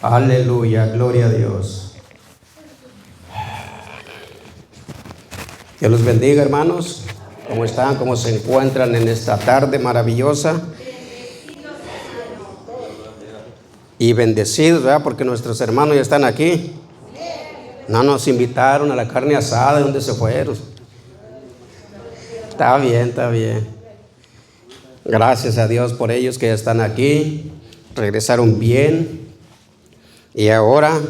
Aleluya, gloria a Dios. Dios los bendiga, hermanos. ¿Cómo están? ¿Cómo se encuentran en esta tarde maravillosa? Y bendecidos, ¿verdad? Porque nuestros hermanos ya están aquí. No nos invitaron a la carne asada. ¿De dónde se fueron? Está bien, está bien. Gracias a Dios por ellos que ya están aquí. Regresaron bien. Y ahora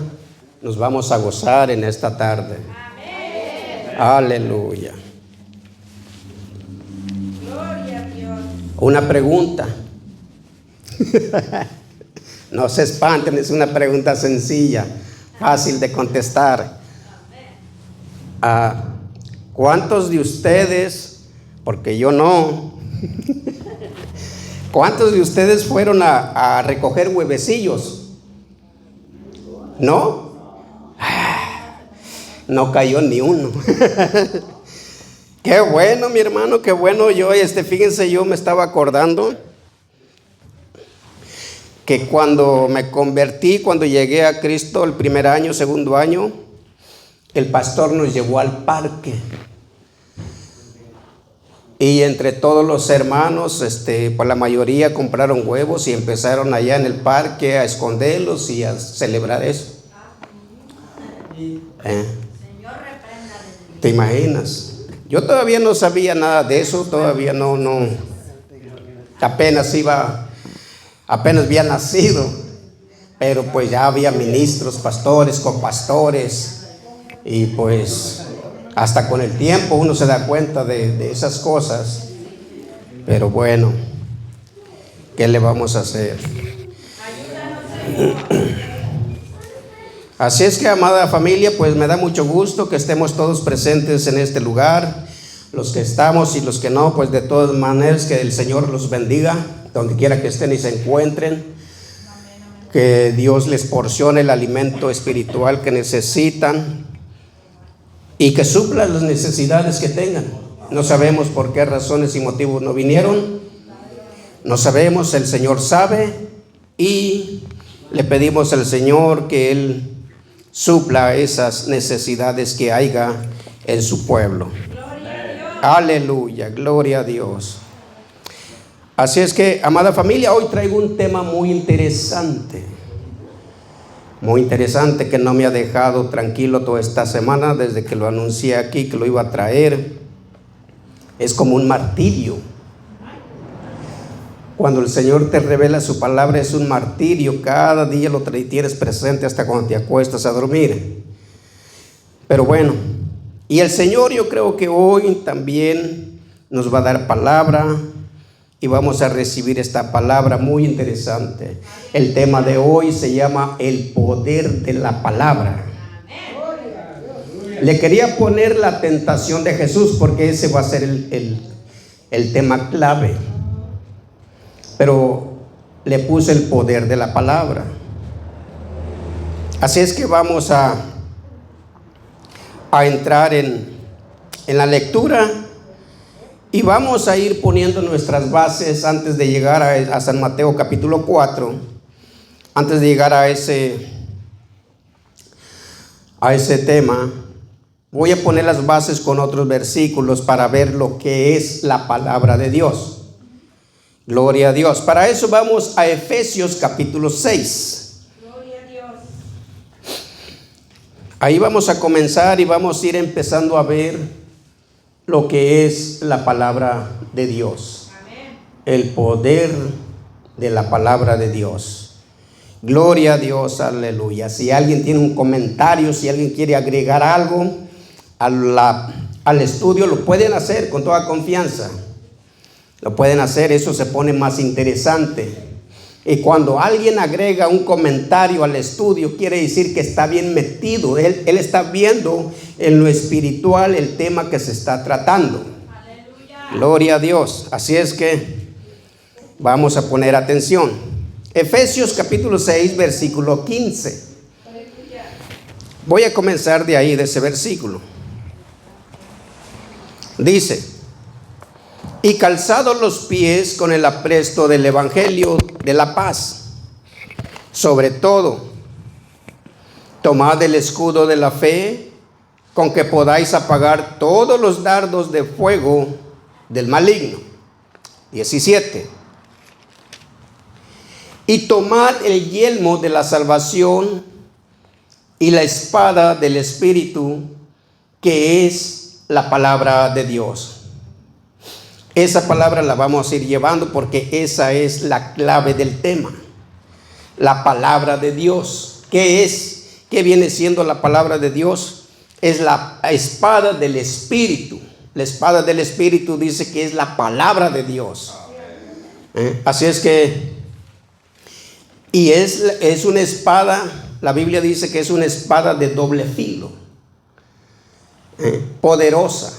nos vamos a gozar en esta tarde. Amén. Aleluya. Gloria a Dios. Una pregunta. No se espanten, es una pregunta sencilla, fácil de contestar. ¿Cuántos de ustedes, porque yo no, cuántos de ustedes fueron a recoger huevecillos? ¿No? No cayó ni uno. Qué bueno, mi hermano, qué bueno. Yo, fíjense, yo me estaba acordando que cuando me convertí, cuando llegué a Cristo, el primer año, segundo año, el pastor nos llevó al parque. Y entre todos los hermanos, pues la mayoría compraron huevos y empezaron allá en el parque a esconderlos y a celebrar eso. ¿Te imaginas? Yo todavía no sabía nada de eso, todavía no, apenas había nacido, pero pues ya había ministros, pastores, copastores, y pues hasta con el tiempo uno se da cuenta de esas cosas. Pero bueno, ¿qué le vamos a hacer? Así es que, amada familia, pues me da mucho gusto que estemos todos presentes en este lugar. Los que estamos y los que no, pues de todas maneras que el Señor los bendiga donde quiera que estén y se encuentren. Que Dios les porcione el alimento espiritual que necesitan y que supla las necesidades que tengan. No sabemos por qué razones y motivos no vinieron. No sabemos, el Señor sabe, y le pedimos al Señor que Él supla esas necesidades que haya en su pueblo. Aleluya, gloria a Dios. Así es que, amada familia, hoy traigo un tema muy interesante que no me ha dejado tranquilo toda esta semana desde que lo anuncié aquí que lo iba a traer. Es como un martirio. Cuando el Señor te revela su palabra es un martirio. Cada día lo tienes presente hasta cuando te acuestas a dormir. Pero bueno, y el Señor, yo creo que hoy también nos va a dar palabra y vamos a recibir esta palabra muy interesante. El tema de hoy se llama el poder de la palabra. Le quería poner la tentación de Jesús porque ese va a ser el tema clave. Pero le puse el poder de la palabra. Así es que vamos a entrar en la lectura y vamos a ir poniendo nuestras bases antes de llegar a San Mateo capítulo 4. Antes de llegar a ese tema, voy a poner las bases con otros versículos para ver lo que es la palabra de Dios. Gloria a Dios. Para eso vamos a Efesios capítulo 6. Gloria a Dios. Ahí vamos a comenzar y vamos a ir empezando a ver lo que es la palabra de Dios. Amén. El poder de la palabra de Dios. Gloria a Dios, aleluya. Si alguien tiene un comentario, si alguien quiere agregar algo al estudio, lo pueden hacer con toda confianza. Lo pueden hacer, eso se pone más interesante. Y cuando alguien agrega un comentario al estudio, quiere decir que está bien metido. Él está viendo en lo espiritual el tema que se está tratando. Aleluya. Gloria a Dios. Así es que vamos a poner atención. Efesios capítulo 6, versículo 15. Aleluya. Voy a comenzar de ahí, de ese versículo. Dice: y calzados los pies con el apresto del evangelio de la paz, sobre todo tomad el escudo de la fe, con que podáis apagar todos los dardos de fuego del maligno. 17. Y tomad el yelmo de la salvación y la espada del Espíritu, que es la palabra de Dios. Esa palabra la vamos a ir llevando porque esa es la clave del tema. La palabra de Dios. ¿Qué es? ¿Qué viene siendo la palabra de Dios? Es la espada del Espíritu. La espada del Espíritu dice que es la palabra de Dios. Así es que, y es una espada, la Biblia dice que es una espada de doble filo, poderosa.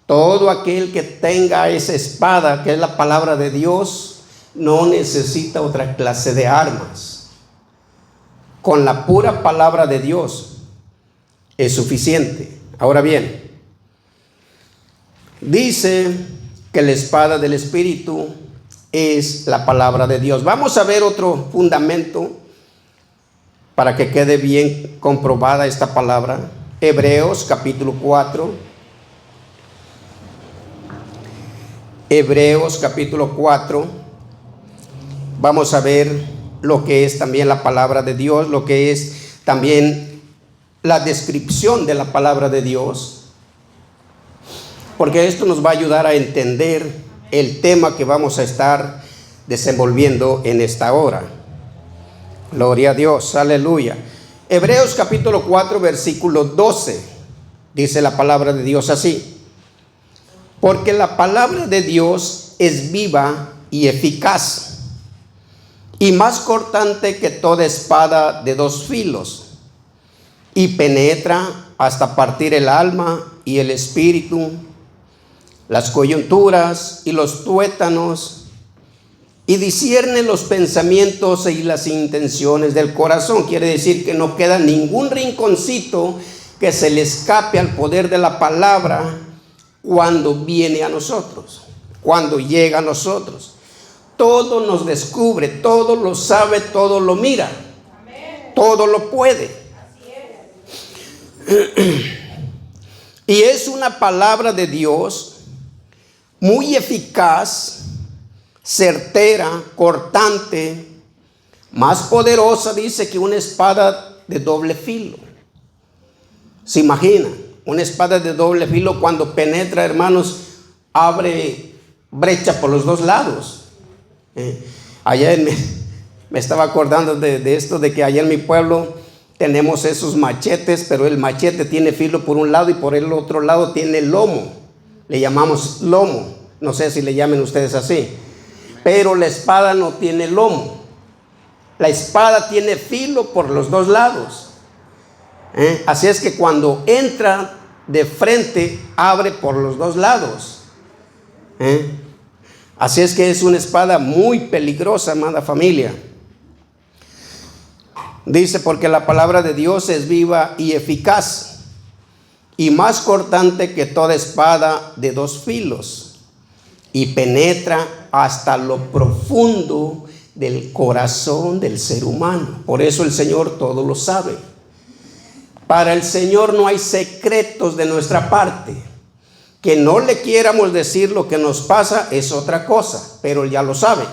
Todo aquel que tenga esa espada, que es la palabra de Dios, no necesita otra clase de armas. Con la pura palabra de Dios es suficiente. Ahora bien, dice que la espada del Espíritu es la palabra de Dios. Vamos a ver otro fundamento para que quede bien comprobada esta palabra. Hebreos capítulo 4. Hebreos capítulo 4. Vamos a ver lo que es también la palabra de Dios, lo que es también la descripción de la palabra de Dios, porque esto nos va a ayudar a entender el tema que vamos a estar desenvolviendo en esta hora. Gloria a Dios, aleluya. Hebreos capítulo 4 versículo 12 dice la palabra de Dios así: porque la palabra de Dios es viva y eficaz, y más cortante que toda espada de dos filos, y penetra hasta partir el alma y el espíritu, las coyunturas y los tuétanos, y discierne los pensamientos y las intenciones del corazón. Quiere decir que no queda ningún rinconcito que se le escape al poder de la palabra cuando viene a nosotros, cuando llega a nosotros. Todo nos descubre, todo lo sabe, todo lo mira. Amén. Todo lo puede. Así es. Y es una palabra de Dios muy eficaz, certera, cortante, más poderosa, dice, que una espada de doble filo. ¿Se imagina? Una espada de doble filo, cuando penetra, hermanos, abre brecha por los dos lados. Ayer me estaba acordando de esto, de que allá en mi pueblo tenemos esos machetes, pero el machete tiene filo por un lado y por el otro lado tiene lomo. Le llamamos lomo. No sé si le llamen ustedes así. Pero la espada no tiene lomo. La espada tiene filo por los dos lados. Así es que cuando entra de frente, abre por los dos lados. Así es que es una espada muy peligrosa, amada familia. Dice, porque la palabra de Dios es viva y eficaz, y más cortante que toda espada de dos filos, y penetra hasta lo profundo del corazón del ser humano. Por eso el Señor todo lo sabe. Para el Señor no hay secretos de nuestra parte. Que no le quieramos decir lo que nos pasa es otra cosa, pero Él ya lo sabe.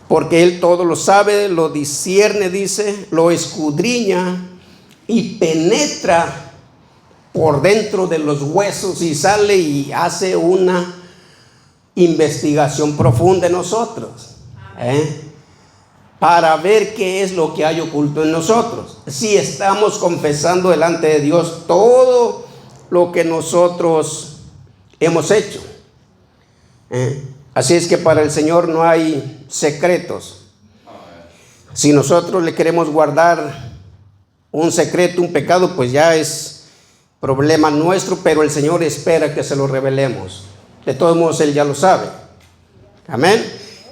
Porque Él todo lo sabe, lo discierne, dice, lo escudriña y penetra por dentro de los huesos y sale y hace una investigación profunda en nosotros. Para ver qué es lo que hay oculto en nosotros. Si estamos confesando delante de Dios todo lo que nosotros hemos hecho. Así es que para el Señor no hay secretos. Si nosotros le queremos guardar un secreto, un pecado, pues ya es problema nuestro, pero el Señor espera que se lo revelemos. De todos modos, Él ya lo sabe. Amén.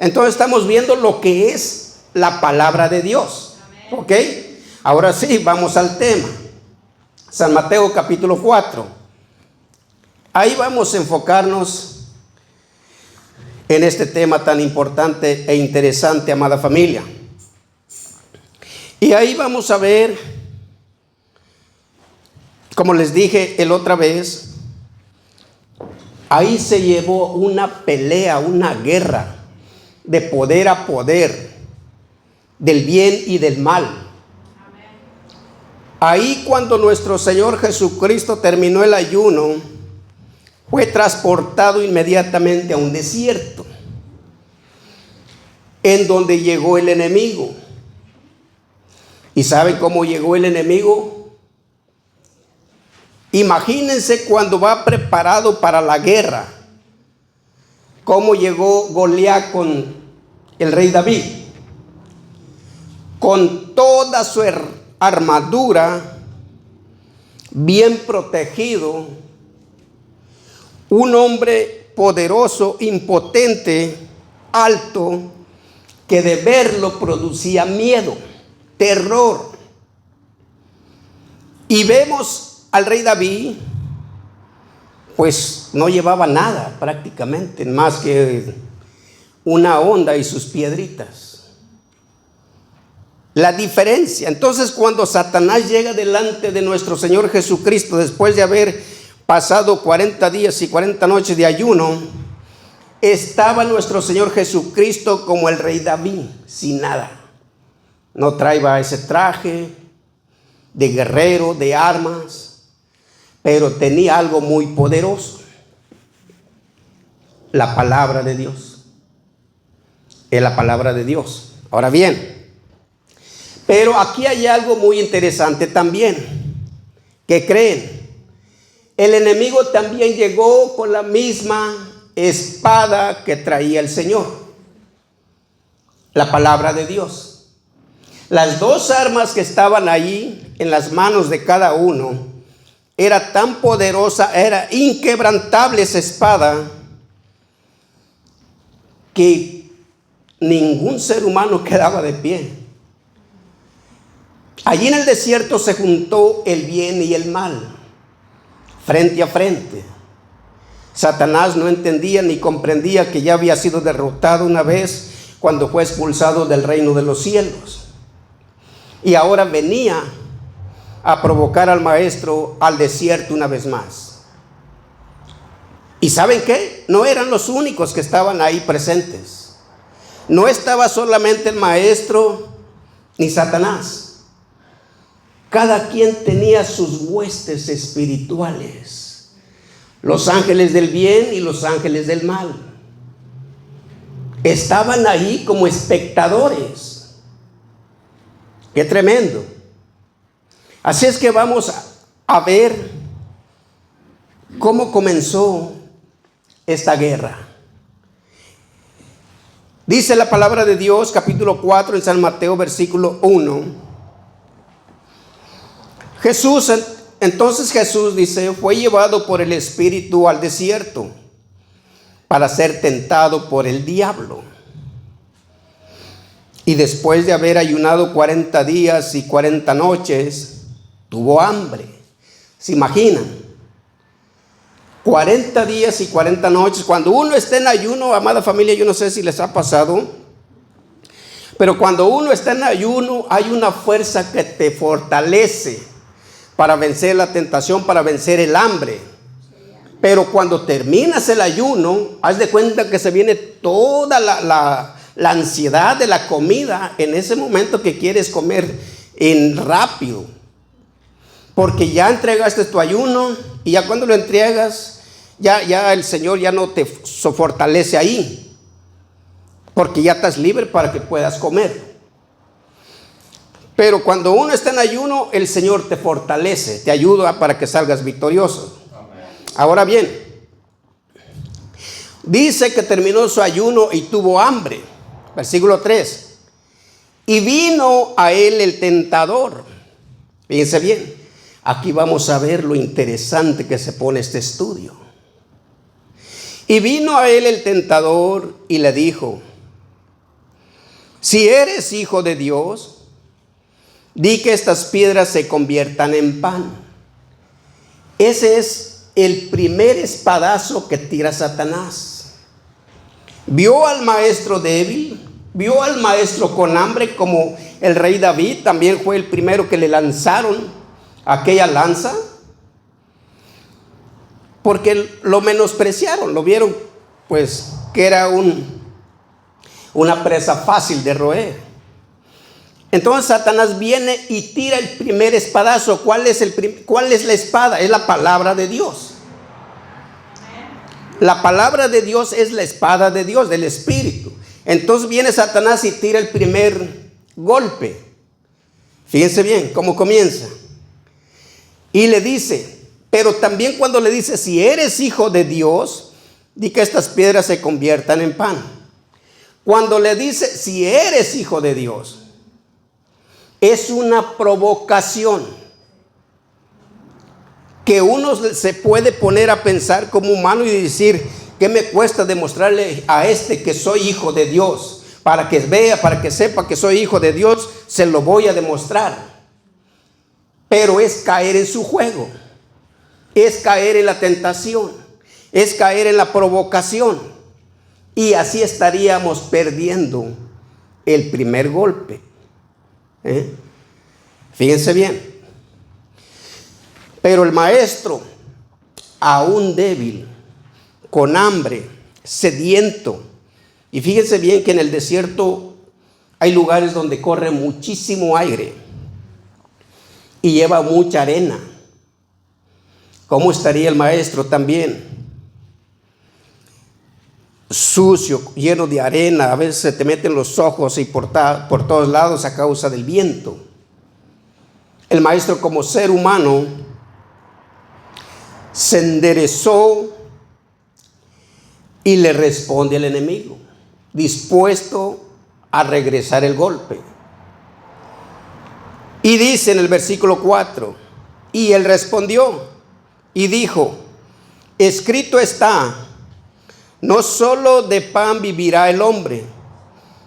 Entonces estamos viendo lo que es la palabra de Dios. ¿Ok? Ahora sí, vamos al tema. San Mateo capítulo 4. Ahí vamos a enfocarnos en este tema tan importante e interesante, amada familia. Y ahí vamos a ver, como les dije el otra vez, ahí se llevó una pelea, una guerra de poder a poder, del bien y del mal. Ahí cuando nuestro Señor Jesucristo terminó el ayuno, fue transportado inmediatamente a un desierto, en donde llegó el enemigo. ¿Y saben cómo llegó el enemigo? Imagínense cuando va preparado para la guerra, cómo llegó Goliat con el rey David, con toda su armadura, bien protegido, un hombre poderoso, impotente, alto, que de verlo producía miedo, terror. Y vemos al rey David, pues no llevaba nada prácticamente, más que una honda y sus piedritas. La diferencia. Entonces, cuando Satanás llega delante de nuestro Señor Jesucristo, después de haber pasado 40 días y 40 noches de ayuno, estaba nuestro Señor Jesucristo como el rey David, sin nada. No traía ese traje de guerrero, de armas, pero tenía algo muy poderoso: la palabra de Dios. Es la palabra de Dios. Ahora bien, pero aquí hay algo muy interesante también. ¿Qué creen? El enemigo también llegó con la misma espada que traía el Señor, la palabra de Dios. Las dos armas que estaban ahí en las manos de cada uno era tan poderosa, era inquebrantable esa espada, que ningún ser humano quedaba de pie. Allí en el desierto se juntó el bien y el mal, frente a frente. Satanás no entendía ni comprendía que ya había sido derrotado una vez cuando fue expulsado del reino de los cielos. Y ahora venía a provocar al maestro al desierto una vez más. ¿Y saben qué? No eran los únicos que estaban ahí presentes. No estaba solamente el maestro ni Satanás. Cada quien tenía sus huestes espirituales, los ángeles del bien y los ángeles del mal. Estaban ahí como espectadores. ¡Qué tremendo! Así es que vamos a ver cómo comenzó esta guerra. Dice la palabra de Dios, capítulo 4 en San Mateo, versículo 1. Entonces Jesús dice, fue llevado por el Espíritu al desierto para ser tentado por el diablo. Y después de haber ayunado 40 días y 40 noches, tuvo hambre. ¿Se imaginan? 40 días y 40 noches. Cuando uno está en ayuno, amada familia, yo no sé si les ha pasado, pero cuando uno está en ayuno, hay una fuerza que te fortalece para vencer la tentación, para vencer el hambre. Pero cuando terminas el ayuno, haz de cuenta que se viene toda la ansiedad de la comida en ese momento que quieres comer en rápido. Porque ya entregaste tu ayuno y ya cuando lo entregas, ya el Señor ya no te fortalece ahí. Porque ya estás libre para que puedas comer. Pero cuando uno está en ayuno, el Señor te fortalece, te ayuda para que salgas victorioso. Amén. Ahora bien, dice que terminó su ayuno y tuvo hambre. Versículo 3. Y vino a él el tentador. Fíjense bien, aquí vamos a ver lo interesante que se pone este estudio. Y vino a él el tentador y le dijo, si eres hijo de Dios, di que estas piedras se conviertan en pan. Ese es el primer espadazo que tira Satanás. Vio al maestro débil, vio al maestro con hambre, como el rey David también fue el primero que le lanzaron aquella lanza, porque lo menospreciaron, lo vieron pues que era una presa fácil de roer. Entonces Satanás viene y tira el primer espadazo. ¿Cuál es la espada? Es la palabra de Dios. La palabra de Dios es la espada de Dios, del Espíritu. Entonces viene Satanás y tira el primer golpe. Fíjense bien cómo comienza. Y le dice, pero también cuando le dice, si eres hijo de Dios, di que estas piedras se conviertan en pan. Cuando le dice, si eres hijo de Dios, es una provocación que uno se puede poner a pensar como humano y decir, ¿qué me cuesta demostrarle a este que soy hijo de Dios? Para que vea, para que sepa que soy hijo de Dios, se lo voy a demostrar. Pero es caer en su juego, es caer en la tentación, es caer en la provocación. Y así estaríamos perdiendo el primer golpe. Fíjense bien. Pero el maestro, aún débil, con hambre, sediento, y fíjense bien que en el desierto hay lugares donde corre muchísimo aire y lleva mucha arena. ¿Cómo estaría el maestro también? Sucio, lleno de arena, a veces se te meten los ojos y por todos lados a causa del viento. El maestro, como ser humano, se enderezó y le responde al enemigo, dispuesto a regresar el golpe. Y dice en el versículo 4, y él respondió y dijo, escrito está, no solo de pan vivirá el hombre,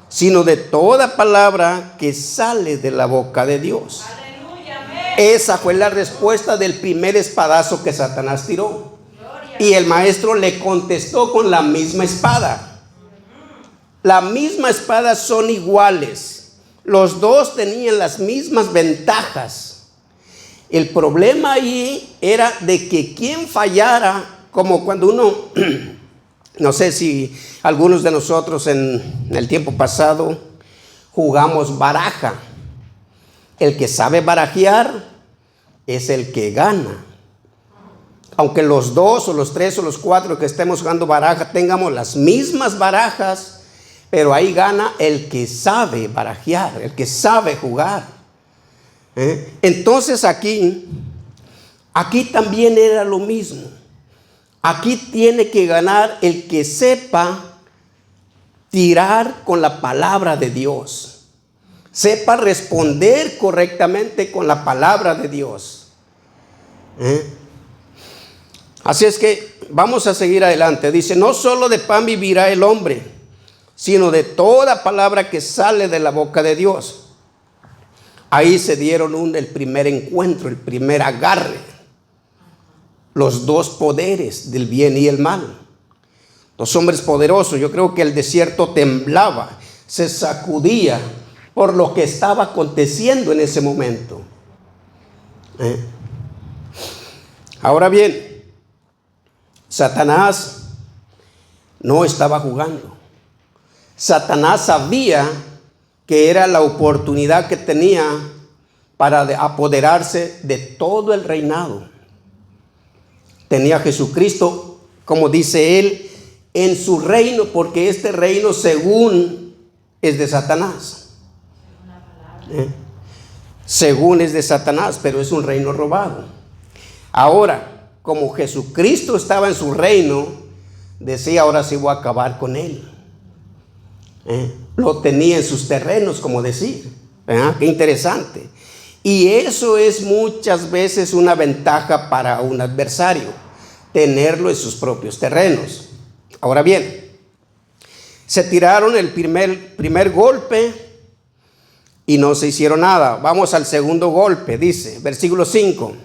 sino de toda palabra que sale de la boca de Dios. Esa fue la respuesta del primer espadazo que Satanás tiró. Y el maestro le contestó con la misma espada. La misma espada, son iguales. Los dos tenían las mismas ventajas. El problema ahí era de que quien fallara, como cuando uno, no sé si algunos de nosotros en el tiempo pasado jugamos baraja. El que sabe barajear es el que gana. Aunque los dos o los tres o los cuatro que estemos jugando baraja tengamos las mismas barajas, pero ahí gana el que sabe barajear, el que sabe jugar. Entonces aquí también era lo mismo. Aquí tiene que ganar el que sepa tirar con la palabra de Dios. Sepa responder correctamente con la palabra de Dios. Así es que vamos a seguir adelante. Dice, no solo de pan vivirá el hombre, sino de toda palabra que sale de la boca de Dios. Ahí se dieron el primer encuentro, el primer agarre. Los dos poderes del bien y el mal. Los hombres poderosos, yo creo que el desierto temblaba, se sacudía por lo que estaba aconteciendo en ese momento. Ahora bien, Satanás no estaba jugando. Satanás sabía que era la oportunidad que tenía para apoderarse de todo el reinado. Tenía a Jesucristo, como dice él, en su reino, porque este reino según es de Satanás. Según es de Satanás, pero es un reino robado. Ahora, como Jesucristo estaba en su reino, decía, ahora sí voy a acabar con él. Lo tenía en sus terrenos, como decir. Qué interesante. Y eso es muchas veces una ventaja para un adversario, tenerlo en sus propios terrenos. Ahora bien, se tiraron el primer golpe y no se hicieron nada. Vamos al segundo golpe, dice, versículo 5.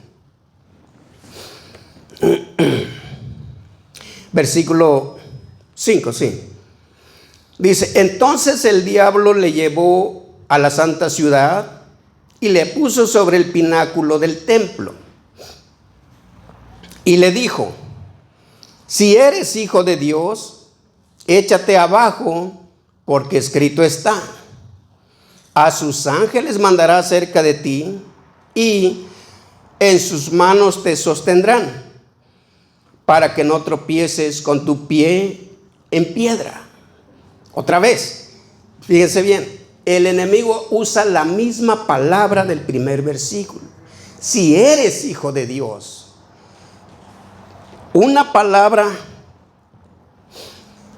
Versículo 5, sí. Dice, entonces el diablo le llevó a la santa ciudad y le puso sobre el pináculo del templo. Y le dijo, si eres hijo de Dios, échate abajo, porque escrito está, a sus ángeles mandará cerca de ti y en sus manos te sostendrán, para que no tropieces con tu pie en piedra. Otra vez, fíjense bien, el enemigo usa la misma palabra del primer versículo. Si eres hijo de Dios. Una palabra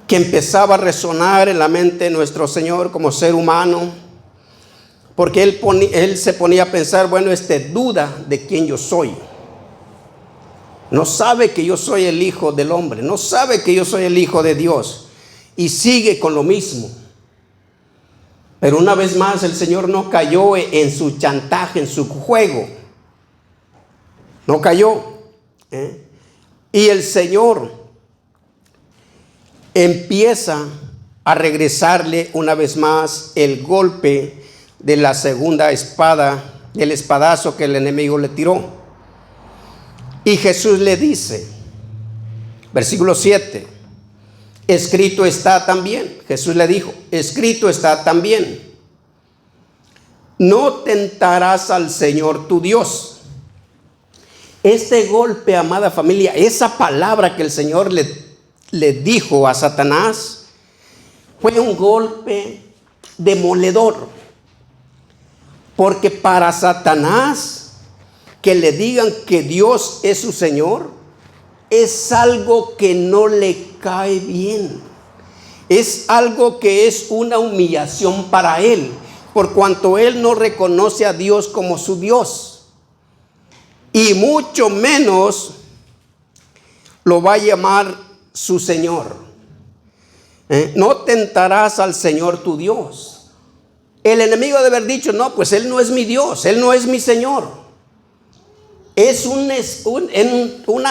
que empezaba a resonar en la mente de nuestro Señor como ser humano, porque él se ponía a pensar, bueno, duda de quién yo soy. No sabe que yo soy el Hijo del Hombre, no sabe que yo soy el Hijo de Dios, y sigue con lo mismo. Pero una vez más el Señor no cayó en su chantaje, en su juego. No cayó. Y el Señor empieza a regresarle una vez más el golpe de la segunda espada, el espadazo que el enemigo le tiró. Y Jesús le dice, versículo 7, escrito está también. Jesús le dijo, escrito está también, no tentarás al Señor tu Dios. Este golpe, amada familia, esa palabra que el Señor le dijo a Satanás, fue un golpe demoledor. Porque para Satanás, que le digan que Dios es su Señor, es algo que no le cae bien. Es algo que es una humillación para él, por cuanto él no reconoce a Dios como su Dios. Y mucho menos lo va a llamar su Señor. No tentarás al Señor tu Dios. El enemigo debe haber dicho, no, pues Él no es mi Dios, Él no es mi Señor. Es un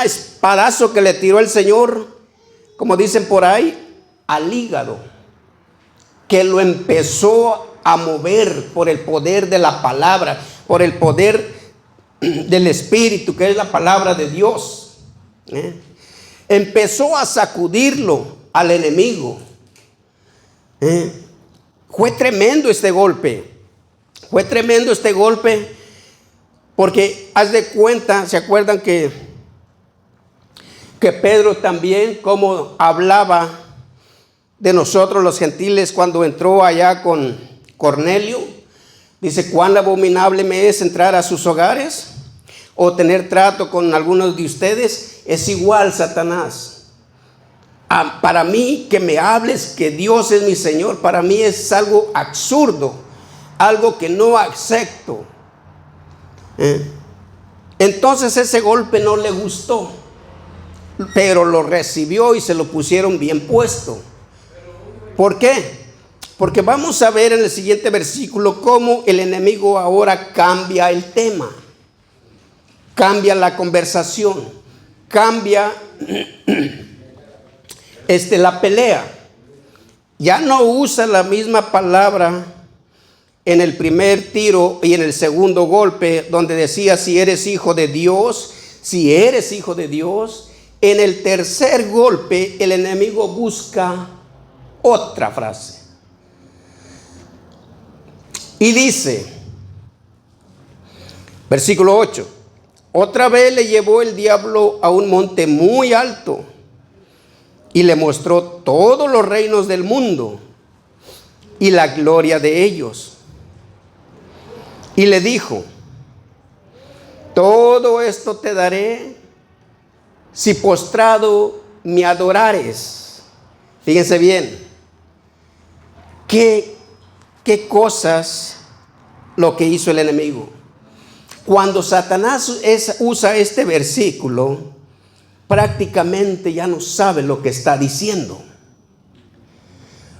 espadazo que le tiró el Señor, como dicen por ahí, al hígado, que lo empezó a mover por el poder de la palabra, por el poder del Espíritu, que es la palabra de Dios. Empezó a sacudirlo al enemigo. Fue tremendo este golpe. Fue tremendo este golpe. Porque haz de cuenta, ¿se acuerdan que Pedro también, como hablaba de nosotros los gentiles cuando entró allá con Cornelio? Dice, cuán abominable me es entrar a sus hogares o tener trato con algunos de ustedes. Es igual, Satanás. Para mí, que me hables que Dios es mi Señor, para mí es algo absurdo, algo que no acepto. Entonces ese golpe no le gustó, pero lo recibió y se lo pusieron bien puesto. ¿Por qué? Porque vamos a ver en el siguiente versículo cómo el enemigo ahora cambia el tema, cambia la conversación, cambia la pelea. Ya no usa la misma palabra en el primer tiro y en el segundo golpe, donde decía, si eres hijo de Dios, si eres hijo de Dios. En el tercer golpe, el enemigo busca otra frase. Y dice, versículo 8, otra vez le llevó el diablo a un monte muy alto y le mostró todos los reinos del mundo y la gloria de ellos. Y le dijo, todo esto te daré si postrado me adorares. Fíjense bien, qué cosas lo que hizo el enemigo. Cuando Satanás usa este versículo, prácticamente ya no sabe lo que está diciendo.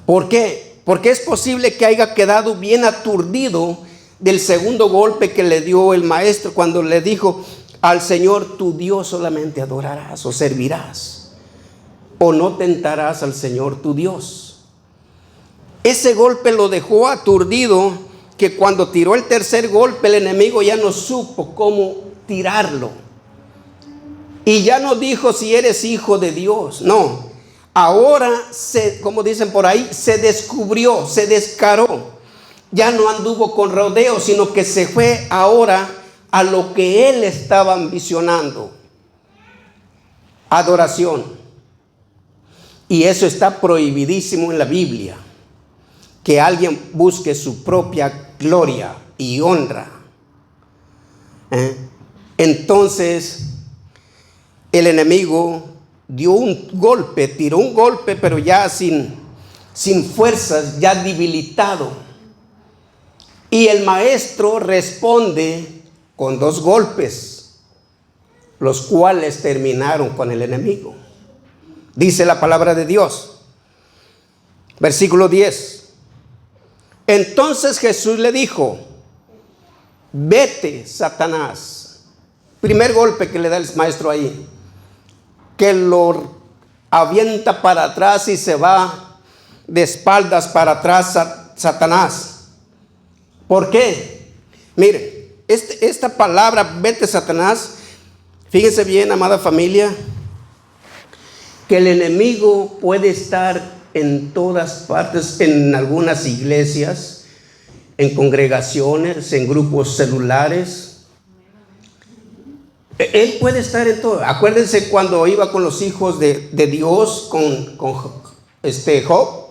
¿Por qué? Porque es posible que haya quedado bien aturdido del segundo golpe que le dio el maestro cuando le dijo, al Señor tu Dios solamente adorarás o servirás, o no tentarás al Señor tu Dios. Ese golpe lo dejó aturdido, que cuando tiró el tercer golpe el enemigo ya no supo cómo tirarlo. Y ya no dijo si eres hijo de Dios, no. Ahora, como dicen por ahí, se descubrió, se descaró. Ya no anduvo con rodeos, sino que se fue ahora a lo que él estaba ambicionando. Adoración. Y eso está prohibidísimo en la Biblia. Que alguien busque su propia gloria y honra. Entonces, el enemigo dio un golpe, tiró un golpe, pero ya sin fuerzas, ya debilitado. Y el maestro responde con 2 golpes, los cuales terminaron con el enemigo. Dice la palabra de Dios, versículo 10. Entonces Jesús le dijo: vete, Satanás. Primer golpe que le da el maestro ahí, que lo avienta para atrás y se va de espaldas para atrás Satanás. ¿Por qué? Mire, esta palabra, vete, Satanás, fíjense bien, amada familia, que el enemigo puede estar en todas partes, en algunas iglesias, en congregaciones, en grupos celulares. Él puede estar en todo. Acuérdense cuando iba con los hijos de Dios, con Job.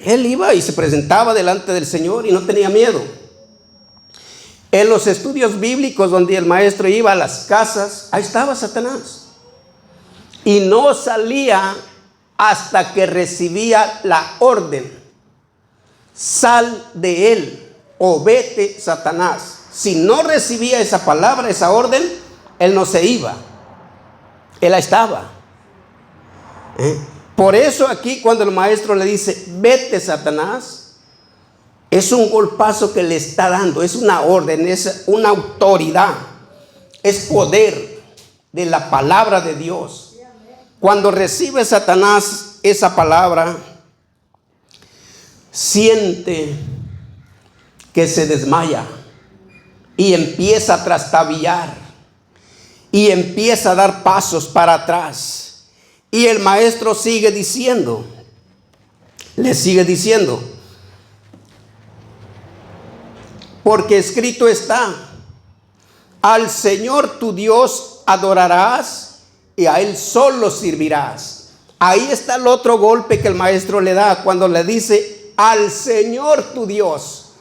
Él iba y se presentaba delante del Señor y no tenía miedo. En los estudios bíblicos donde el maestro iba a las casas, ahí estaba Satanás. Y no salía hasta que recibía la orden: sal de él o vete, Satanás. Si no recibía esa palabra, esa orden, él no se iba. Él ahí estaba. Por eso aquí cuando el maestro le dice: vete, Satanás, es un golpazo que le está dando, es una orden, es una autoridad, es poder de la palabra de Dios. Cuando recibe Satanás esa palabra, siente que se desmaya y empieza a trastabillar y empieza a dar pasos para atrás. Y el maestro sigue diciendo, le sigue diciendo: porque escrito está, al Señor tu Dios adorarás y a Él solo servirás. Ahí está el otro golpe que el maestro le da cuando le dice: al Señor tu Dios.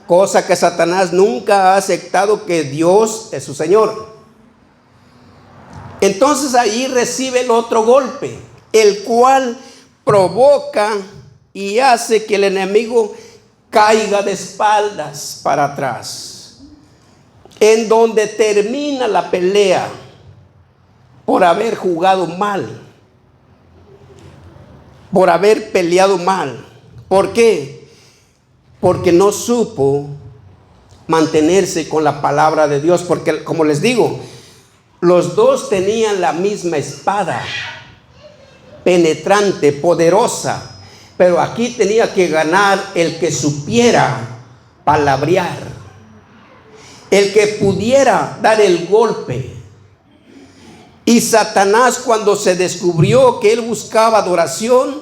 Cosa que Satanás nunca ha aceptado, que Dios es su Señor. Entonces ahí recibe el otro golpe, el cual provoca y hace que el enemigo caiga de espaldas para atrás, en donde termina la pelea por haber jugado mal, por haber peleado mal. ¿Por qué? Porque no supo mantenerse con la palabra de Dios. Porque, como les digo, los dos tenían la misma espada, penetrante, poderosa, pero aquí tenía que ganar el que supiera palabrear, el que pudiera dar el golpe. Y Satanás, cuando se descubrió que él buscaba adoración,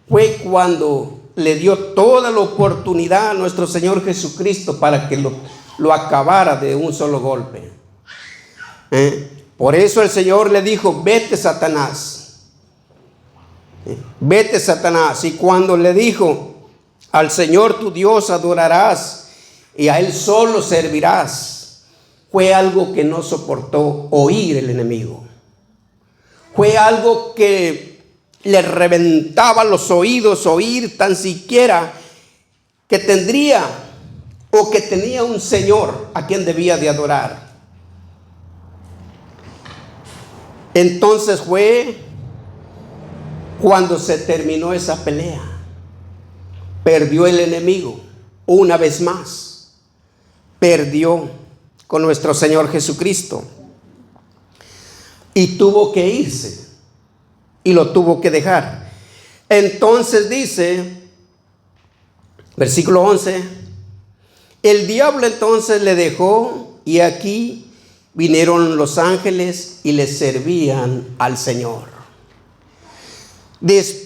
fue cuando le dio toda la oportunidad a nuestro Señor Jesucristo para que lo acabara de un solo golpe. Por eso el Señor le dijo: vete, Satanás, vete, Satanás. Y cuando le dijo: al Señor tu Dios adorarás y a Él solo servirás, fue algo que no soportó oír el enemigo. Fue algo que le reventaba los oídos oír tan siquiera que tendría o que tenía un Señor a quien debía de adorar. Entonces fue cuando se terminó esa pelea. Perdió el enemigo una vez más. Perdió con nuestro Señor Jesucristo. Y tuvo que irse. Y lo tuvo que dejar. Entonces dice Versículo 11. El diablo entonces le dejó, y aquí vinieron los ángeles y le servían al Señor.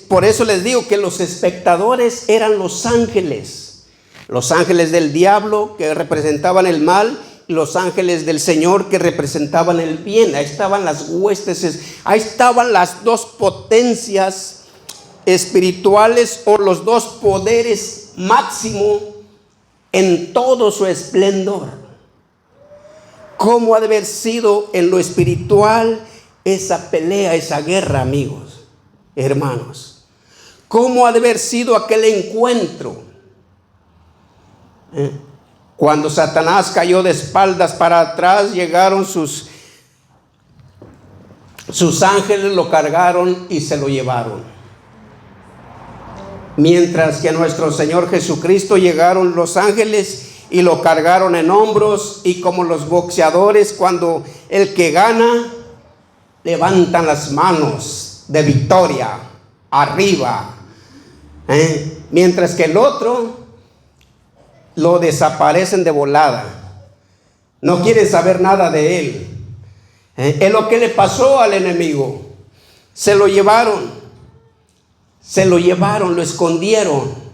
Por eso les digo que los espectadores eran los ángeles del diablo, que representaban el mal, y los ángeles del Señor, que representaban el bien. Ahí estaban las huestes, ahí estaban las dos potencias espirituales, o los dos poderes máximo en todo su esplendor. ¿Cómo ha de haber sido en lo espiritual esa pelea, esa guerra, amigos, hermanos? ¿Cómo ha de haber sido aquel encuentro? Cuando Satanás cayó de espaldas para atrás, llegaron sus ángeles, lo cargaron y se lo llevaron. Mientras que a nuestro Señor Jesucristo llegaron los ángeles y lo cargaron en hombros, y como los boxeadores, cuando el que gana levantan las manos de victoria arriba, mientras que el otro lo desaparecen de volada, no quieren saber nada de él. Es lo que le pasó al enemigo. Se lo llevaron, lo escondieron,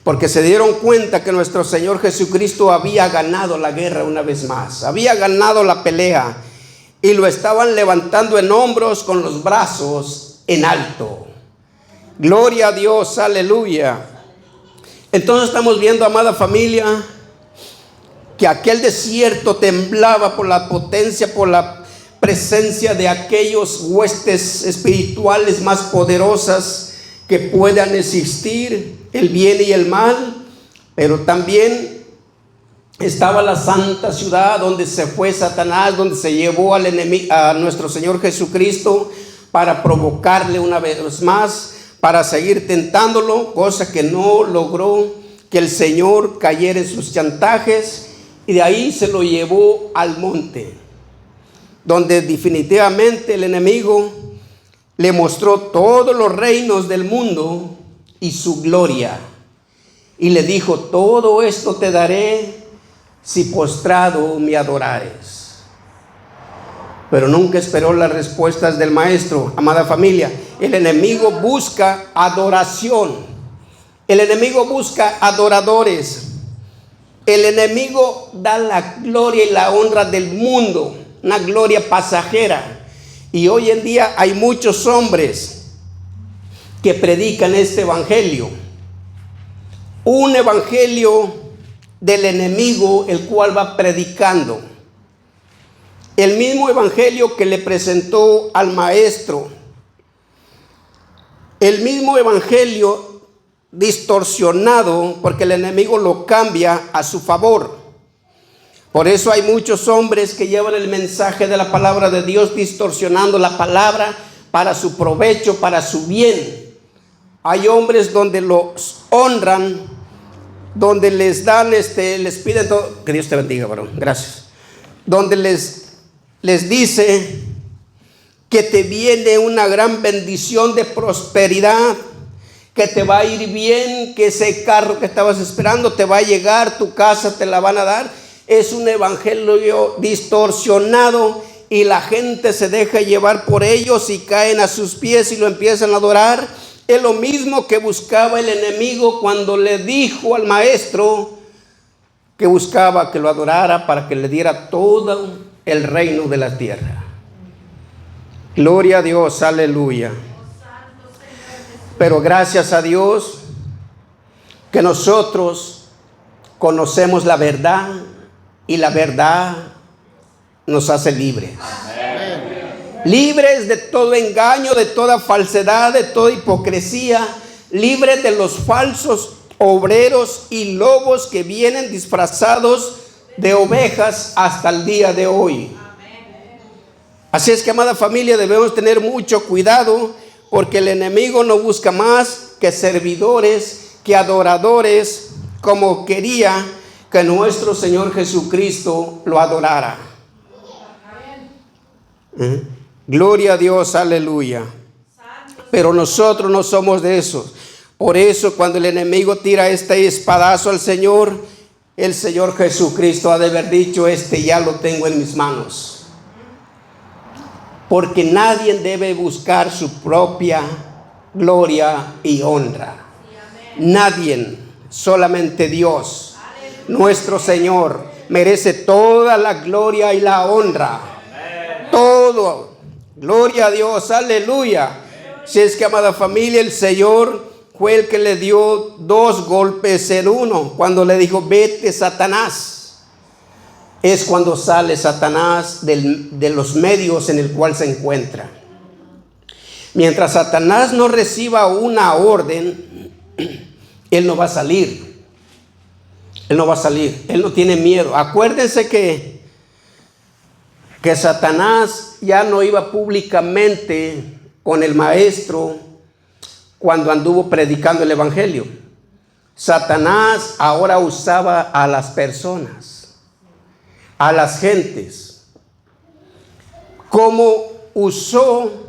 porque se dieron cuenta que nuestro Señor Jesucristo había ganado la guerra una vez más, había ganado la pelea, y lo estaban levantando en hombros con los brazos en alto. Gloria a Dios, aleluya. Entonces estamos viendo, amada familia, que aquel desierto temblaba por la potencia, por la presencia de aquellos huestes espirituales más poderosas que puedan existir, el bien y el mal. Pero también estaba la santa ciudad donde se fue Satanás, donde se llevó al enemigo, a nuestro Señor Jesucristo, para provocarle una vez más, para seguir tentándolo, cosa que no logró que el Señor cayera en sus chantajes, y de ahí se lo llevó al monte, donde definitivamente el enemigo le mostró todos los reinos del mundo y su gloria, y le dijo: todo esto te daré si postrado me adorares. Pero nunca esperó las respuestas del maestro. Amada familia, el enemigo busca adoración, el enemigo busca adoradores, el enemigo da la gloria y la honra del mundo, una gloria pasajera. Y hoy en día hay muchos hombres que predican este evangelio, un evangelio del enemigo, el cual va predicando el mismo evangelio que le presentó al maestro, el mismo evangelio distorsionado, porque el enemigo lo cambia a su favor. Por eso hay muchos hombres que llevan el mensaje de la palabra de Dios distorsionando la palabra para su provecho, para su bien. Hay hombres donde los honran, donde les dan, les piden todo. Que Dios te bendiga, varón, gracias. Donde les dice que te viene una gran bendición de prosperidad, que te va a ir bien, que ese carro que estabas esperando te va a llegar, tu casa te la van a dar. Es un evangelio distorsionado, y la gente se deja llevar por ellos y caen a sus pies y lo empiezan a adorar. Es lo mismo que buscaba el enemigo cuando le dijo al maestro que buscaba que lo adorara para que le diera todo el reino de la tierra. Gloria a Dios, aleluya. Pero gracias a Dios que nosotros conocemos la verdad, y la verdad nos hace libres. Libres de todo engaño, de toda falsedad, de toda hipocresía, libres de los falsos obreros y lobos que vienen disfrazados de ovejas hasta el día de hoy. Así es que, amada familia, debemos tener mucho cuidado, porque el enemigo no busca más que servidores, que adoradores, como quería que nuestro Señor Jesucristo lo adorara. Gloria a Dios, aleluya. Pero nosotros no somos de esos. Por eso cuando el enemigo tira este espadazo al Señor, el Señor Jesucristo ha de haber dicho: este ya lo tengo en mis manos. Porque nadie debe buscar su propia gloria y honra. Nadie, solamente Dios, nuestro Señor, merece toda la gloria y la honra. Todo. Gloria a Dios, aleluya. Si es que, amada familia, el Señor fue el que le dio 2 golpes en uno. Cuando le dijo: vete, Satanás. Es cuando sale Satanás de los medios en el cual se encuentra. Mientras Satanás no reciba una orden, él no va a salir. Él no va a salir. Él no tiene miedo. Acuérdense que Satanás ya no iba públicamente con el maestro cuando anduvo predicando el evangelio. Satanás ahora usaba a las personas, a las gentes, como usó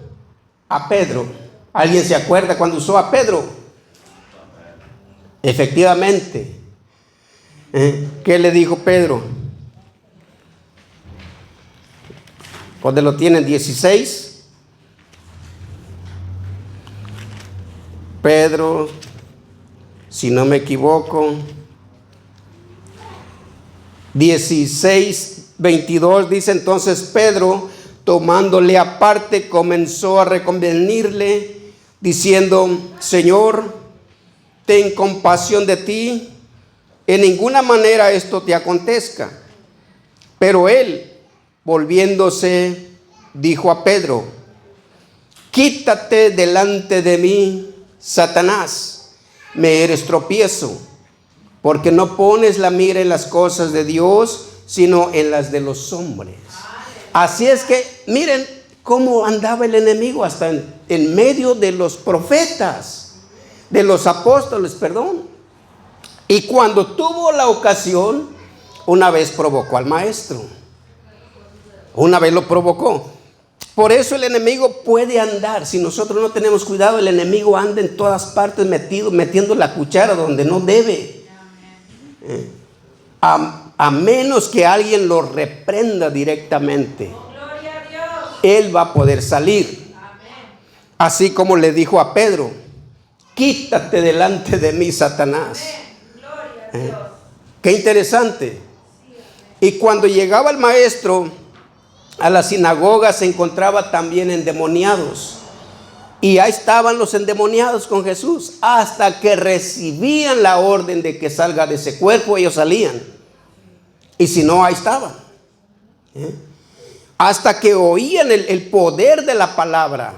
a Pedro. ¿Alguien se acuerda cuando usó a Pedro? Efectivamente. ¿Qué le dijo Pedro? ¿Dónde lo tienen? 16. Pedro, si no me equivoco, 16, 22 dice: entonces Pedro, tomándole aparte, comenzó a reconvenirle, diciendo: Señor, ten compasión de ti, en ninguna manera esto te acontezca. Pero él, volviéndose, dijo a Pedro: quítate delante de mí, Satanás, me eres tropiezo, porque no pones la mira en las cosas de Dios, sino en las de los hombres. Así es que miren cómo andaba el enemigo hasta en medio de los profetas, de los apóstoles, perdón. Y cuando tuvo la ocasión, una vez provocó al maestro. Una vez lo provocó. Por eso el enemigo puede andar. Si nosotros no tenemos cuidado, el enemigo anda en todas partes metiendo la cuchara donde no debe. A menos que alguien lo reprenda directamente, él va a poder salir. Así como le dijo a Pedro: quítate delante de mí, Satanás. Qué interesante. Y cuando llegaba el maestro a la sinagoga, se encontraba también endemoniados. Y ahí estaban los endemoniados con Jesús. Hasta que recibían la orden de que salga de ese cuerpo, ellos salían. Y si no, ahí estaban. Hasta que oían el poder de la palabra.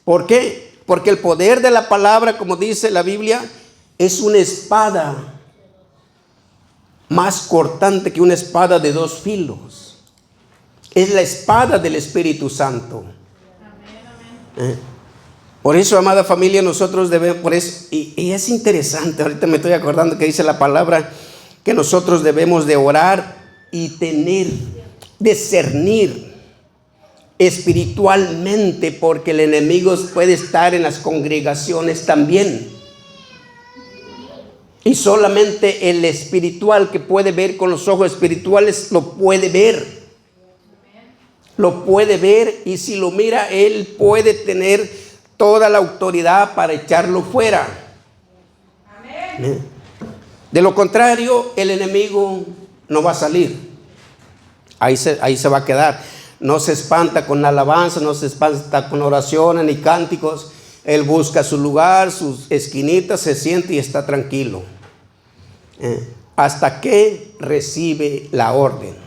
¿Por qué? Porque el poder de la palabra, como dice la Biblia, es una espada más cortante que una espada de 2 filos. Es la espada del Espíritu Santo. Por eso, amada familia, nosotros debemos, por eso, y es interesante, ahorita me estoy acordando que dice la palabra que nosotros debemos de orar y discernir espiritualmente, porque el enemigo puede estar en las congregaciones también. Y solamente el espiritual, que puede ver con los ojos espirituales, lo puede ver. Lo puede ver, y si lo mira, él puede tener toda la autoridad para echarlo fuera. Amén. De lo contrario, el enemigo no va a salir. Ahí se va a quedar. No se espanta con alabanza, no se espanta con oraciones ni cánticos. Él busca su lugar, sus esquinitas, se siente y está tranquilo. Hasta que recibe la orden.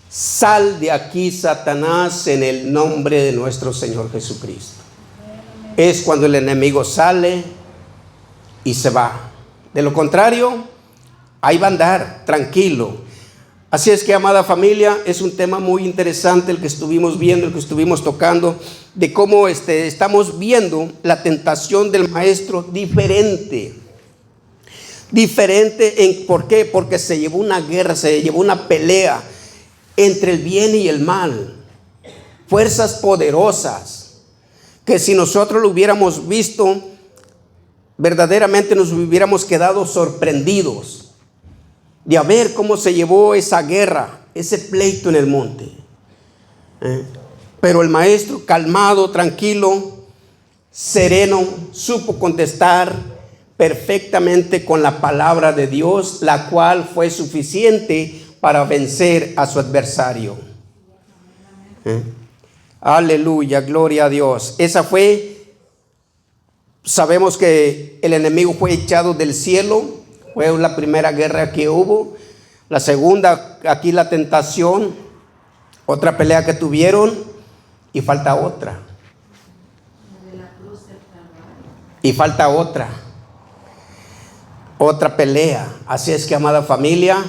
Sal de aquí, Satanás, en el nombre de nuestro Señor Jesucristo. Es cuando el enemigo sale y se va. De lo contrario, ahí va a andar tranquilo. Así es que, amada familia, es un tema muy interesante el que estuvimos viendo, el que estuvimos tocando, de cómo estamos viendo la tentación del maestro diferente. ¿Por qué? Porque se llevó una guerra, se llevó una pelea entre el bien y el mal, fuerzas poderosas, que si nosotros lo hubiéramos visto verdaderamente nos hubiéramos quedado sorprendidos de ver cómo se llevó esa guerra, ese pleito en el monte. Pero el maestro, calmado, tranquilo, sereno, supo contestar perfectamente con la palabra de Dios, la cual fue suficiente para vencer a su adversario. Aleluya, gloria a Dios. Esa fue, sabemos que el enemigo fue echado del cielo, fue la primera guerra que hubo. La segunda, aquí la tentación, otra pelea que tuvieron, y falta otra. Y falta otra pelea. Así es que, amada familia,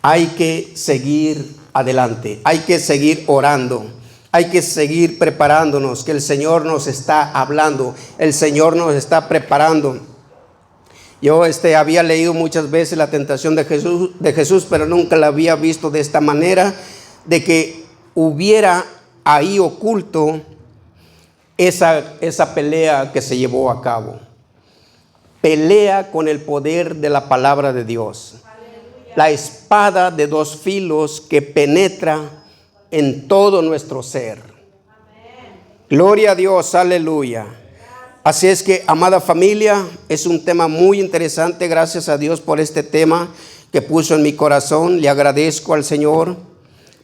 hay que seguir adelante, hay que seguir orando, hay que seguir preparándonos, que el Señor nos está hablando, el Señor nos está preparando. Yo había leído muchas veces la tentación de Jesús, pero nunca la había visto de esta manera, de que hubiera ahí oculto esa pelea que se llevó a cabo. Pelea con el poder de la palabra de Dios. La espada de dos filos que penetra en todo nuestro ser. Gloria a Dios, aleluya. Así es que, amada familia, es un tema muy interesante. Gracias a Dios por este tema que puso en mi corazón. Le agradezco al Señor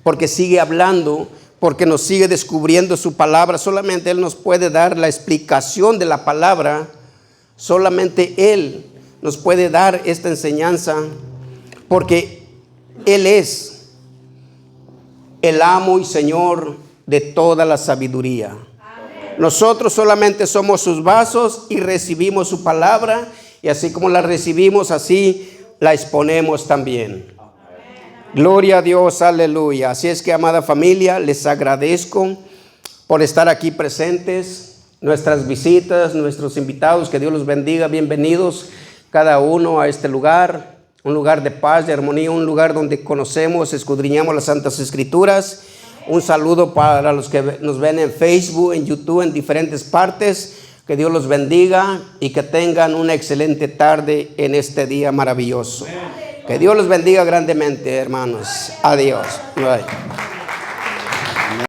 porque sigue hablando, porque nos sigue descubriendo su palabra. Solamente Él nos puede dar la explicación de la palabra. Solamente Él nos puede dar esta enseñanza, porque Él es el amo y Señor de toda la sabiduría. Nosotros solamente somos sus vasos y recibimos su palabra, y así como la recibimos, así la exponemos también. Gloria a Dios, aleluya. Así es que, amada familia, les agradezco por estar aquí presentes, nuestras visitas, nuestros invitados, que Dios los bendiga. Bienvenidos cada uno a este lugar, un lugar de paz, de armonía, un lugar donde conocemos, escudriñamos las Santas Escrituras. Un saludo para los que nos ven en Facebook, en YouTube, en diferentes partes. Que Dios los bendiga y que tengan una excelente tarde en este día maravilloso. Que Dios los bendiga grandemente, hermanos. Adiós. Bye.